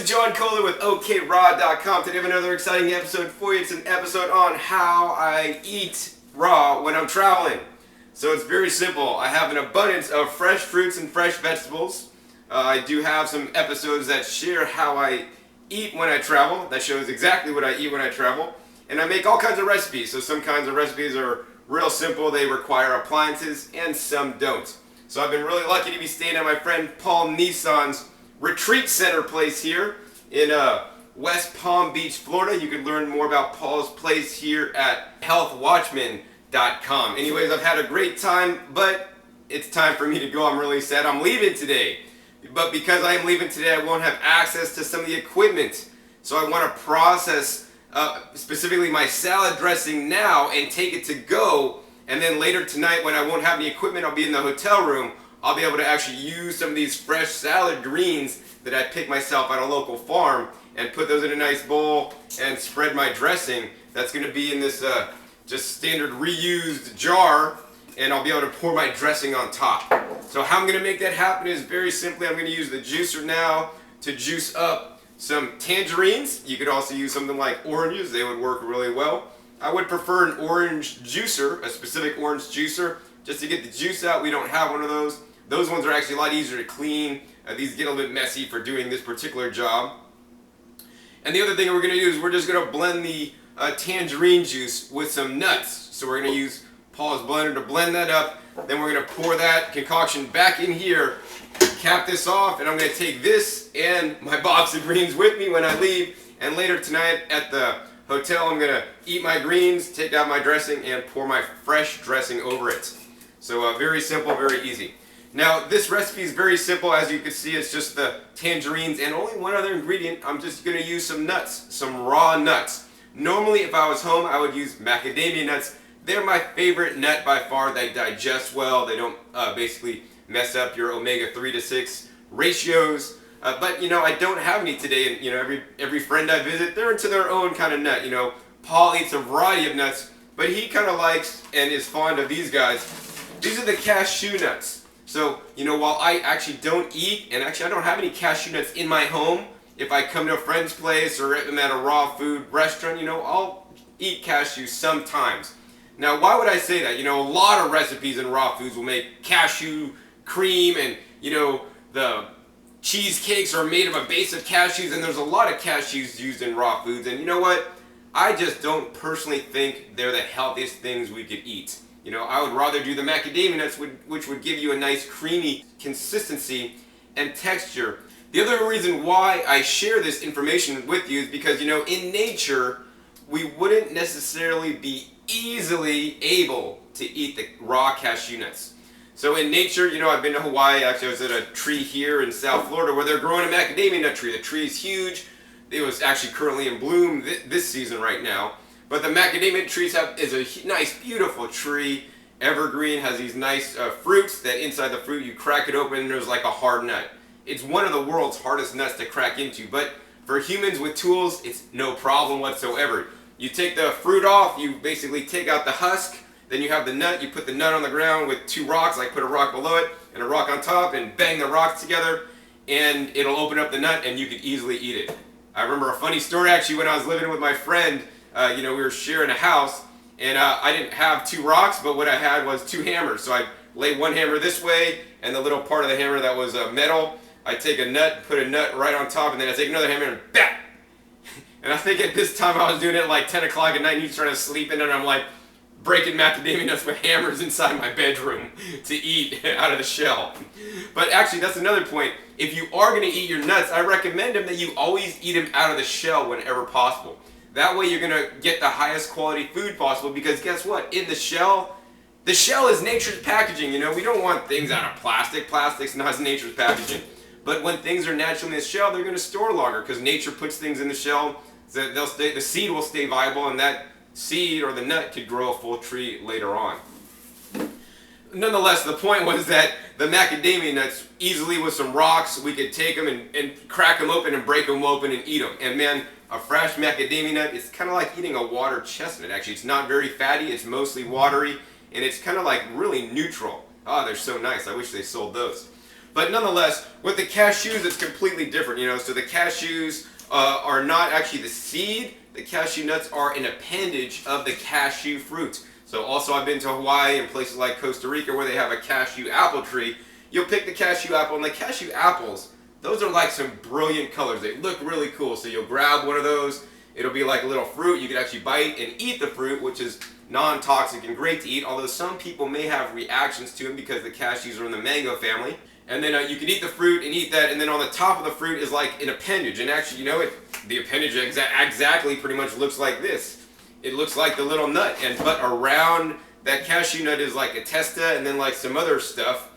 is John Kohler with OKRaw.com. Today I have another exciting episode for you. It's an episode on how I eat raw when I'm traveling. So it's very simple. I have an abundance of fresh fruits and fresh vegetables. I do have some episodes that share how I eat when I travel. That shows exactly what I eat when I travel. And I make all kinds of recipes. So some kinds of recipes are real simple. They require appliances and some don't. So I've been really lucky to be staying at my friend Paul Nissan's retreat center place here in West Palm Beach, Florida. You can learn more about Paul's place here at healthwatchman.com. Anyways, I've had a great time, but it's time for me to go. I'm really sad I'm leaving today. But because I am leaving today, I won't have access to some of the equipment. So I want to process specifically my salad dressing now and take it to go. And then later tonight, when I won't have any equipment, I'll be in the hotel room. I'll be able to actually use some of these fresh salad greens that I picked myself at a local farm and put those in a nice bowl and spread my dressing. That's going to be in this just standard reused jar, and I'll be able to pour my dressing on top. So how I'm going to make that happen is very simply, I'm going to use the juicer now to juice up some tangerines. You could also use something like oranges. They would work really well. I would prefer an orange juicer, a specific orange juicer, just to get the juice out. We don't have one of those. Those ones are actually a lot easier to clean. These get a little bit messy for doing this particular job. And the other thing we're going to do is we're just going to blend the tangerine juice with some nuts. So we're going to use Paul's blender to blend that up. Then we're going to pour that concoction back in here, cap this off, and I'm going to take this and my box of greens with me when I leave. And later tonight at the hotel, I'm going to eat my greens, take out my dressing, and pour my fresh dressing over it. So very simple, very easy. Now, this recipe is very simple. As you can see, it's just the tangerines and only one other ingredient. I'm just going to use some nuts, some raw nuts. Normally, if I was home, I would use macadamia nuts. They're my favorite nut by far. They digest well. They don't basically mess up your omega-3 to 6 ratios. But, you know, I don't have any today. And, you know, every friend I visit, they're into their own kind of nut. You know, Paul eats a variety of nuts, but he kind of likes and is fond of these guys. These are the cashew nuts. So, you know, while I actually don't eat, and actually I don't have any cashew nuts in my home, if I come to a friend's place or I'm at a raw food restaurant, you know, I'll eat cashews sometimes. Now, why would I say that? You know, a lot of recipes in raw foods will make cashew cream, and, you know, the cheesecakes are made of a base of cashews, and there's a lot of cashews used in raw foods. And you know what? I just don't personally think they're the healthiest things we could eat. You know, I would rather do the macadamia nuts, which would give you a nice creamy consistency and texture. The other reason why I share this information with you is because, you know, in nature, we wouldn't necessarily be easily able to eat the raw cashew nuts. So in nature, you know, I've been to Hawaii. Actually, I was at a tree here in South Florida where they're growing a macadamia nut tree. The tree is huge. It was actually currently in bloom this season right now. But the macadamia trees is a nice, beautiful tree. Evergreen, has these nice fruits that inside the fruit you crack it open and there's like a hard nut. It's one of the world's hardest nuts to crack into. But for humans with tools, it's no problem whatsoever. You take the fruit off, you basically take out the husk, then you have the nut, you put the nut on the ground with two rocks, like put a rock below it and a rock on top and bang the rocks together and it'll open up the nut and you could easily eat it. I remember a funny story actually when I was living with my friend. You know, we were sharing a house, and I didn't have two rocks, but what I had was two hammers. So I lay one hammer this way, and the little part of the hammer that was metal, I take a nut, put a nut right on top, and then I take another hammer and BAP! And I think at this time I was doing it like 10 o'clock at night, and he's trying to sleep in, and I'm like breaking macadamia nuts with hammers inside my bedroom to eat out of the shell. But actually, that's another point. If you are going to eat your nuts, I recommend them that you always eat them out of the shell whenever possible. That way you're going to get the highest quality food possible, because guess what? In the shell is nature's packaging. You know, we don't want things out of plastic. Plastic's not nature's packaging. But when things are naturally in the shell, they're going to store longer because nature puts things in the shell so that the seed will stay viable, and that seed or the nut could grow a full tree later on. Nonetheless, the point was that the macadamia nuts, easily with some rocks, we could take them and crack them open and break them open and eat them. And man, a fresh macadamia nut is kind of like eating a water chestnut. Actually, it's not very fatty, it's mostly watery, and it's kind of like really neutral. Oh, they're so nice. I wish they sold those. But nonetheless, with the cashews, it's completely different, you know. So the cashews are not actually the seed. The cashew nuts are an appendage of the cashew fruit. So also I've been to Hawaii and places like Costa Rica where they have a cashew apple tree. You'll pick the cashew apple, and the cashew apples, those are like some brilliant colors. They look really cool. So you'll grab one of those. It'll be like a little fruit. You can actually bite and eat the fruit, which is non-toxic and great to eat, although some people may have reactions to them because the cashews are in the mango family. And then you can eat the fruit and eat that, and then on the top of the fruit is like an appendage. And actually, you know, the appendage exactly pretty much looks like this. It looks like the little nut, but around that cashew nut is like a testa and then like some other stuff.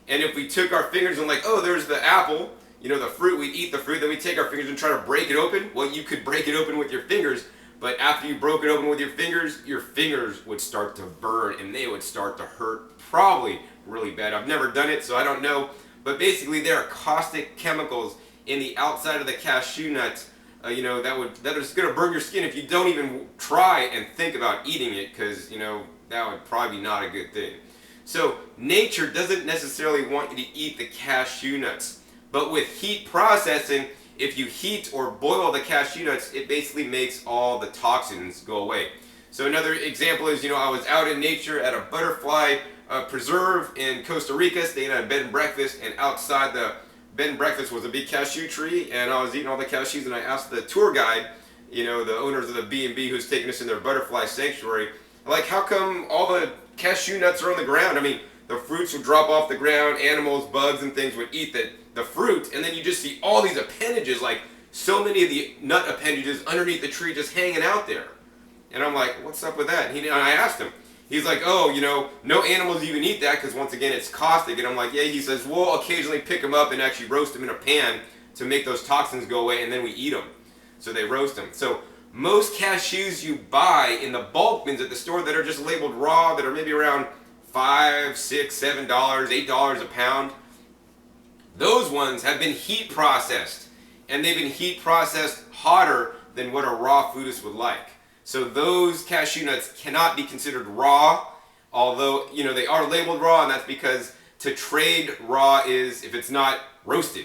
And if we took our fingers and like, oh, there's the apple, you know, the fruit, we'd eat the fruit, then we take our fingers and try to break it open. Well, you could break it open with your fingers, but after you broke it open with your fingers would start to burn and they would start to hurt, probably really bad. I've never done it, so I don't know. But basically, there are caustic chemicals in the outside of the cashew nuts, you know, that is going to burn your skin if you don't even try and think about eating it, because, you know, that would probably be not a good thing. So nature doesn't necessarily want you to eat the cashew nuts, but with heat processing, if you heat or boil the cashew nuts, it basically makes all the toxins go away. So another example is, you know, I was out in nature at a butterfly preserve in Costa Rica, staying at a bed and breakfast, and outside the bed and breakfast was a big cashew tree, and I was eating all the cashews, and I asked the tour guide, you know, the owners of the B&B who's taking us in their butterfly sanctuary, like, how come all the cashew nuts are on the ground? I mean, the fruits would drop off the ground, animals, bugs, and things would eat the fruit, and then you just see all these appendages, like so many of the nut appendages underneath the tree just hanging out there. And I'm like, what's up with that? And I asked him. He's like, oh, you know, no animals even eat that because, once again, it's caustic. And I'm like, yeah. He says, we'll occasionally pick them up and actually roast them in a pan to make those toxins go away, and then we eat them. So they roast them. So most cashews you buy in the bulk bins at the store that are just labeled raw, that are maybe around $5, $6, $7, $8 a pound, those ones have been heat processed. And they've been heat processed hotter than what a raw foodist would like. So those cashew nuts cannot be considered raw, although, you know, they are labeled raw, and that's because to trade raw is if it's not roasted.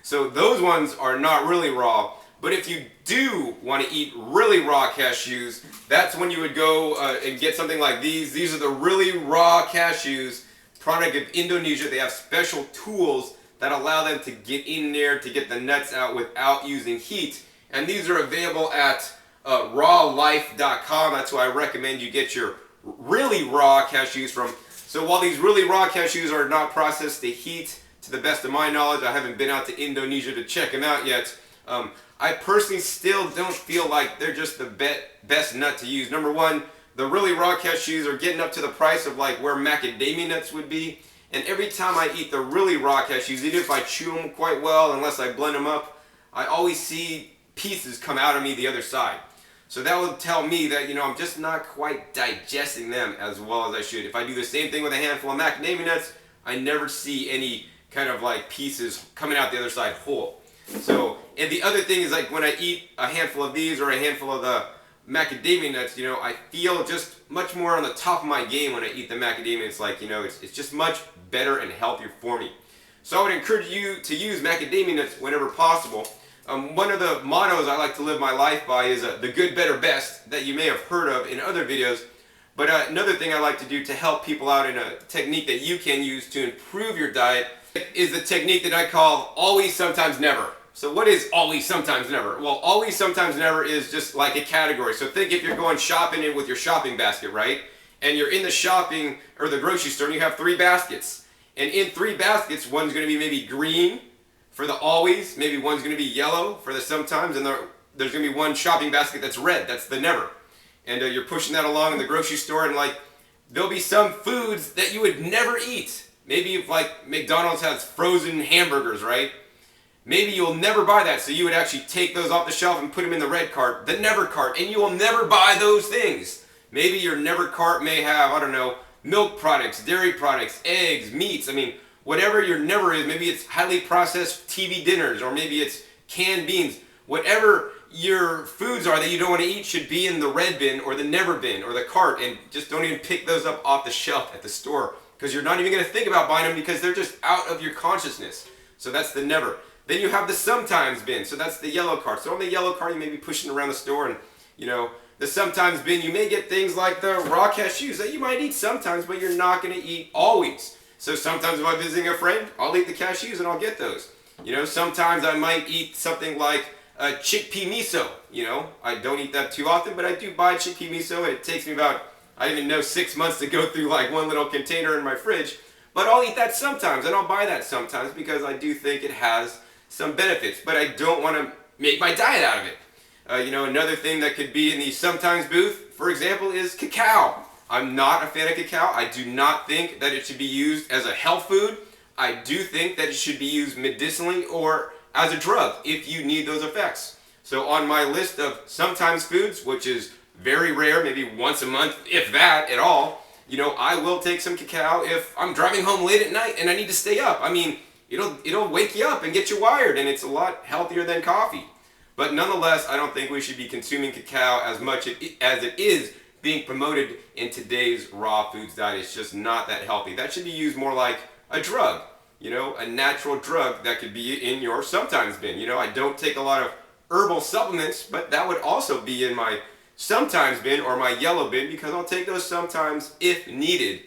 So those ones are not really raw. But if you do want to eat really raw cashews, that's when you would go and get something like these. These are the really raw cashews, product of Indonesia. They have special tools that allow them to get in there to get the nuts out without using heat. And these are available at rawlife.com. That's why I recommend you get your really raw cashews from. So while these really raw cashews are not processed to heat, to the best of my knowledge, I haven't been out to Indonesia to check them out yet. I personally still don't feel like they're just the best nut to use. Number one, the really raw cashews are getting up to the price of like where macadamia nuts would be. And every time I eat the really raw cashews, even if I chew them quite well, unless I blend them up, I always see pieces come out of me the other side. So that will tell me that, you know, I'm just not quite digesting them as well as I should. If I do the same thing with a handful of macadamia nuts, I never see any kind of like pieces coming out the other side whole. So, and the other thing is, like, when I eat a handful of these or a handful of the macadamia nuts, you know, I feel just much more on the top of my game when I eat the macadamia. It's like, you know, it's just much better and healthier for me. So I would encourage you to use macadamia nuts whenever possible. One of the mottos I like to live my life by is the good, better, best, that you may have heard of in other videos. But another thing I like to do to help people out in a technique that you can use to improve your diet is the technique that I call always, sometimes, never. So what is always, sometimes, never? Well, always, sometimes, never is just like a category. So think if you're going shopping in with your shopping basket, right? And you're in the shopping or the grocery store and you have 3 baskets. And in 3 baskets, one's going to be maybe green for the always, maybe one's going to be yellow for the sometimes, and there's going to be one shopping basket that's red, that's the never. And you're pushing that along in the grocery store, and like there'll be some foods that you would never eat. Maybe if like McDonald's has frozen hamburgers, right? Maybe you'll never buy that, so you would actually take those off the shelf and put them in the red cart, the never cart, and you will never buy those things. Maybe your never cart may have, I don't know, milk products, dairy products, eggs, meats. I mean, whatever your never is, maybe it's highly processed TV dinners, or maybe it's canned beans. Whatever your foods are that you don't want to eat should be in the red bin or the never bin or the cart, and just don't even pick those up off the shelf at the store because you're not even going to think about buying them because they're just out of your consciousness. So that's the never. Then you have the sometimes bin. So that's the yellow cart. So on the yellow cart, you may be pushing around the store, and the sometimes bin, you may get things like the raw cashews that you might eat sometimes, but you're not going to eat always. So sometimes if I'm visiting a friend, I'll eat the cashews and I'll get those. Sometimes I might eat something like chickpea miso. I don't eat that too often, but I do buy chickpea miso, and it takes me about, I don't even know, 6 months to go through like one little container in my fridge. But I'll eat that sometimes, and I'll buy that sometimes because I do think it has some benefits, but I don't want to make my diet out of it. Another thing that could be in the sometimes booth, for example, is cacao. I'm not a fan of cacao. I do not think that it should be used as a health food. I do think that it should be used medicinally or as a drug if you need those effects. So on my list of sometimes foods, which is very rare, maybe once a month, if that at all, I will take some cacao if I'm driving home late at night and I need to stay up. I mean, it'll wake you up and get you wired, and it's a lot healthier than coffee. But nonetheless, I don't think we should be consuming cacao as much as it is being promoted in today's raw foods diet. It's just not that healthy. That should be used more like a drug, a natural drug that could be in your sometimes bin. I don't take a lot of herbal supplements, but that would also be in my sometimes bin or my yellow bin, because I'll take those sometimes if needed,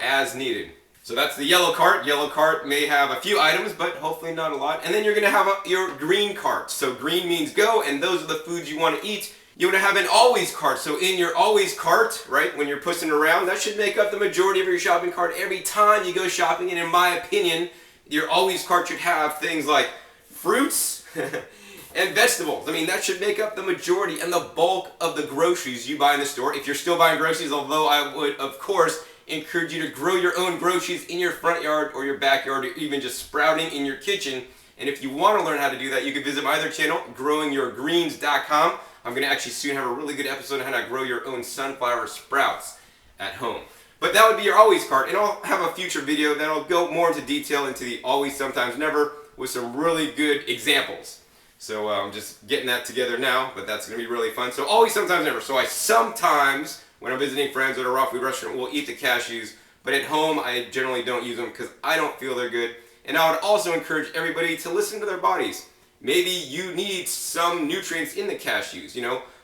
as needed. So that's the yellow cart. Yellow cart may have a few items, but hopefully not a lot. And then you're going to have your green cart. So green means go, and those are the foods you want to eat. You want to have an always cart. So in your always cart, right, when you're pushing around, that should make up the majority of your shopping cart every time you go shopping. And in my opinion, your always cart should have things like fruits and vegetables. I mean, that should make up the majority and the bulk of the groceries you buy in the store. If you're still buying groceries, although I would, of course, encourage you to grow your own groceries in your front yard or your backyard, or even just sprouting in your kitchen. And if you want to learn how to do that, you can visit my other channel, growingyourgreens.com. I'm going to actually soon have a really good episode on how to grow your own sunflower sprouts at home. But that would be your always cart, and I'll have a future video that'll go more into detail into the always, sometimes, never with some really good examples. So I'm just getting that together now, but that's going to be really fun. So always, sometimes, never. So I sometimes, when I'm visiting friends at a raw food restaurant, will eat the cashews, but at home I generally don't use them because I don't feel they're good. And I would also encourage everybody to listen to their bodies. Maybe you need some nutrients in the cashews.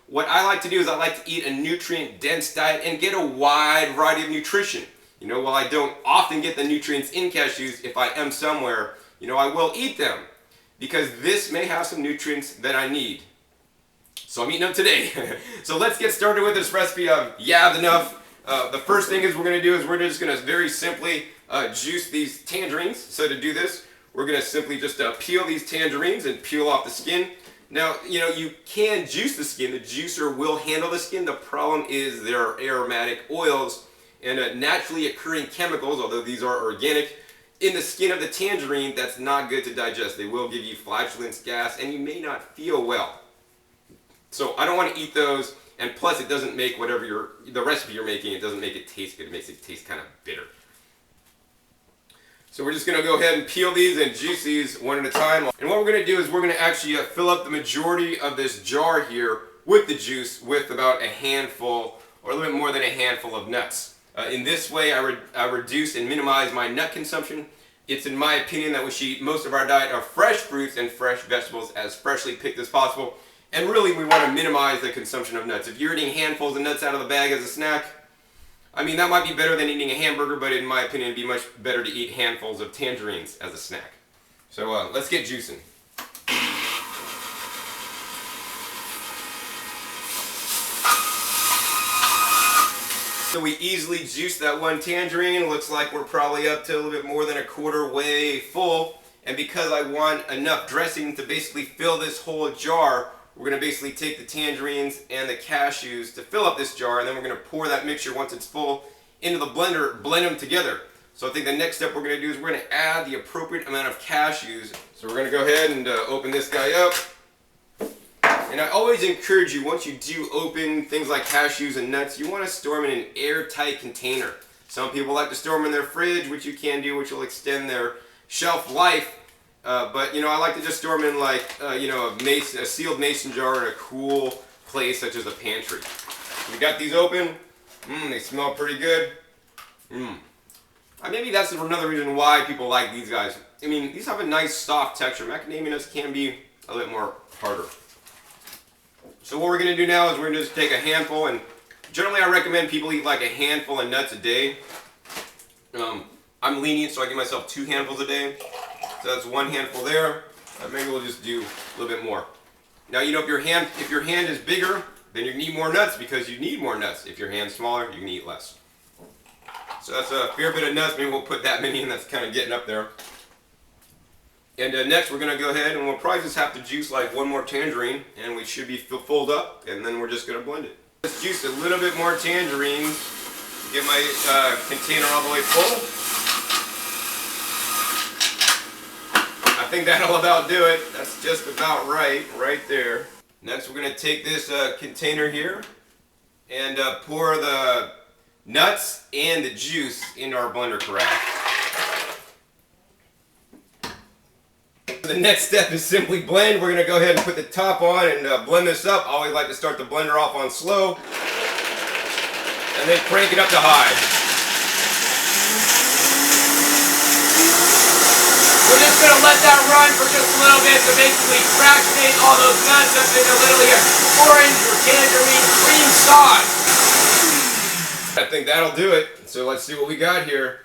What I like to do is I like to eat a nutrient-dense diet and get a wide variety of nutrition. While I don't often get the nutrients in cashews, if I am somewhere, I will eat them because this may have some nutrients that I need. So I'm eating them today. So let's get started with this recipe. I've yabbed enough. The first thing we're going to do is we're just going to very simply juice these tangerines. So to do this, we're going to simply just peel these tangerines and peel off the skin. Now, you can juice the skin. The juicer will handle the skin. The problem is there are aromatic oils and naturally occurring chemicals, although these are organic, in the skin of the tangerine that's not good to digest. They will give you flatulence, gas, and you may not feel well. So I don't want to eat those, and plus it doesn't make the recipe you're making, it doesn't make it taste good. It makes it taste kind of bitter. So we're just going to go ahead and peel these and juice these one at a time. And what we're going to do is we're going to actually fill up the majority of this jar here with the juice with about a handful or a little bit more than a handful of nuts. In this way I reduce and minimize my nut consumption. It's in my opinion that we should eat most of our diet of fresh fruits and fresh vegetables as freshly picked as possible. And really, we want to minimize the consumption of nuts. If you're eating handfuls of nuts out of the bag as a snack, I mean, that might be better than eating a hamburger, but in my opinion, it'd be much better to eat handfuls of tangerines as a snack. So let's get juicing. So we easily juiced that one tangerine. Looks like we're probably up to a little bit more than a quarter way full. And because I want enough dressing to basically fill this whole jar, we're going to basically take the tangerines and the cashews to fill up this jar, and then we're going to pour that mixture once it's full into the blender, blend them together. So I think the next step we're going to do is we're going to add the appropriate amount of cashews. So we're going to go ahead and open this guy up. And I always encourage you, once you do open things like cashews and nuts, you want to store them in an airtight container. Some people like to store them in their fridge, which you can do, which will extend their shelf life. But I like to just store them in like a sealed mason jar in a cool place such as a pantry. We got these open. They smell pretty good. Maybe that's another reason why people like these guys. I mean, these have a nice soft texture. Macadamia nuts can be a little more harder. So what we're going to do now is we're going to just take a handful, and generally I recommend people eat like a handful of nuts a day. I'm lenient, so I give myself 2 handfuls a day. So that's 1 handful there. Maybe we'll just do a little bit more. Now, you know, if your hand is bigger, then you need more nuts because you need more nuts. If your hand's smaller, you can eat less. So that's a fair bit of nuts. Maybe we'll put that many in. That's kind of getting up there. And next, we're going to go ahead and we'll probably just have to juice like 1 more tangerine, and we should be filled up, and then we're just going to blend it. Let's juice a little bit more tangerine. Get my container all the way full. I think that'll about do it. That's just about right there. Next, we're going to take this container here and pour the nuts and the juice into our blender carafe. The next step is simply blend. We're going to go ahead and put the top on and blend this up. I always like to start the blender off on slow and then crank it up to high. We're just going to let that run for just a little bit to basically fractionate all those nuts up into a little orange or tangerine cream sauce. I think that'll do it. So let's see what we got here.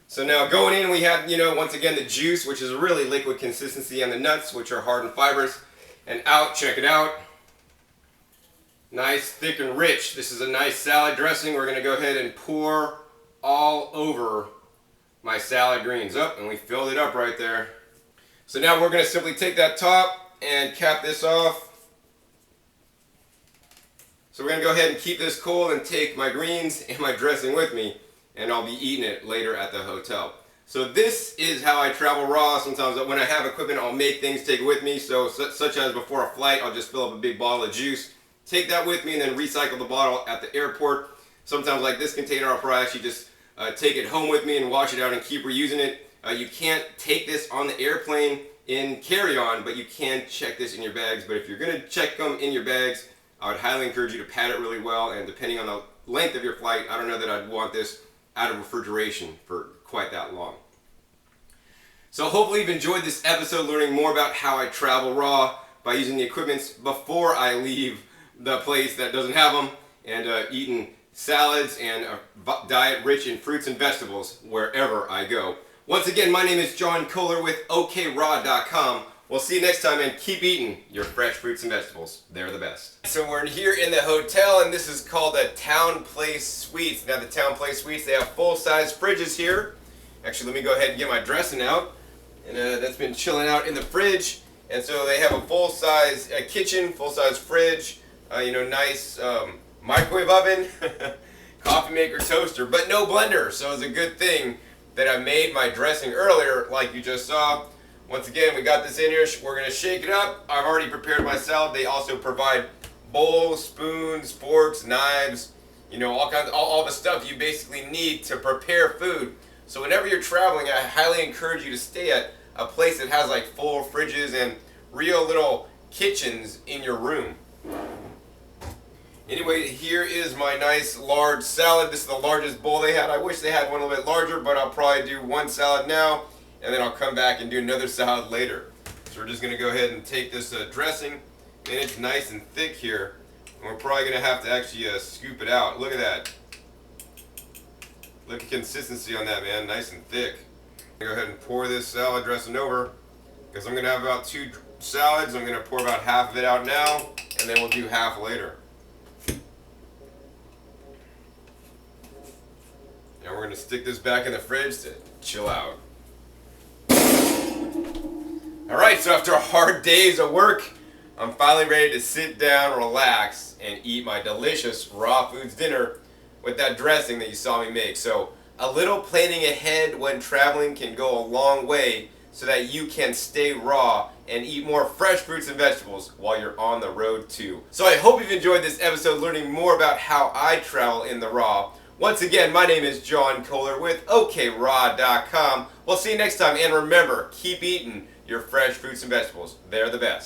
So now going in, we have, you know, once again the juice, which is a really liquid consistency, and the nuts, which are hard and fibrous. And out, check it out. Nice, thick and rich. This is a nice salad dressing. We're going to go ahead and pour all over my salad greens up, and we filled it up right there. So now we're going to simply take that top and cap this off. So we're going to go ahead and keep this cold and take my greens and my dressing with me, and I'll be eating it later at the hotel. So this is how I travel raw. Sometimes when I have equipment, I'll make things, take it with me. So such as before a flight, I'll just fill up a big bottle of juice, take that with me, and then recycle the bottle at the airport. Sometimes like this container, I'll probably actually just take it home with me and wash it out and keep reusing it. You can't take this on the airplane in carry-on, but you can check this in your bags. But if you're going to check them in your bags, I would highly encourage you to pad it really well, and depending on the length of your flight, I don't know that I'd want this out of refrigeration for quite that long. So hopefully you've enjoyed this episode learning more about how I travel raw by using the equipments before I leave the place that doesn't have them, and eating salads and a diet rich in fruits and vegetables wherever I go. Once again, my name is John Kohler with OKRaw.com. We'll see you next time, and keep eating your fresh fruits and vegetables. They're the best. So we're here in the hotel, and this is called the Town Place Suites. Now the Town Place Suites, they have full-size fridges here. Actually, let me go ahead and get my dressing out. And that's been chilling out in the fridge. And so they have a full-size kitchen, full-size fridge, nice microwave oven, coffee maker, toaster, but no blender. So it's a good thing that I made my dressing earlier, like you just saw. Once again, we got this in here. We're going to shake it up. I've already prepared my salad. They also provide bowls, spoons, forks, knives, all the stuff you basically need to prepare food. So whenever you're traveling, I highly encourage you to stay at a place that has like full fridges and real little kitchens in your room. Anyway, here is my nice large salad. This is the largest bowl they had. I wish they had one a little bit larger, but I'll probably do one salad now, and then I'll come back and do another salad later. So we're just going to go ahead and take this dressing, and it's nice and thick here. And we're probably going to have to actually scoop it out. Look at that. Look at the consistency on that, man. Nice and thick. Go ahead and pour this salad dressing over, because I'm going to have about 2 salads. I'm going to pour about half of it out now, and then we'll do half later. Now we're going to stick this back in the fridge to chill out. Alright, so after a hard days of work, I'm finally ready to sit down, relax, and eat my delicious raw foods dinner with that dressing that you saw me make. So a little planning ahead when traveling can go a long way so that you can stay raw and eat more fresh fruits and vegetables while you're on the road too. So I hope you've enjoyed this episode learning more about how I travel in the raw. Once again, my name is John Kohler with OKRaw.com. We'll see you next time, and remember, keep eating your fresh fruits and vegetables. They're the best.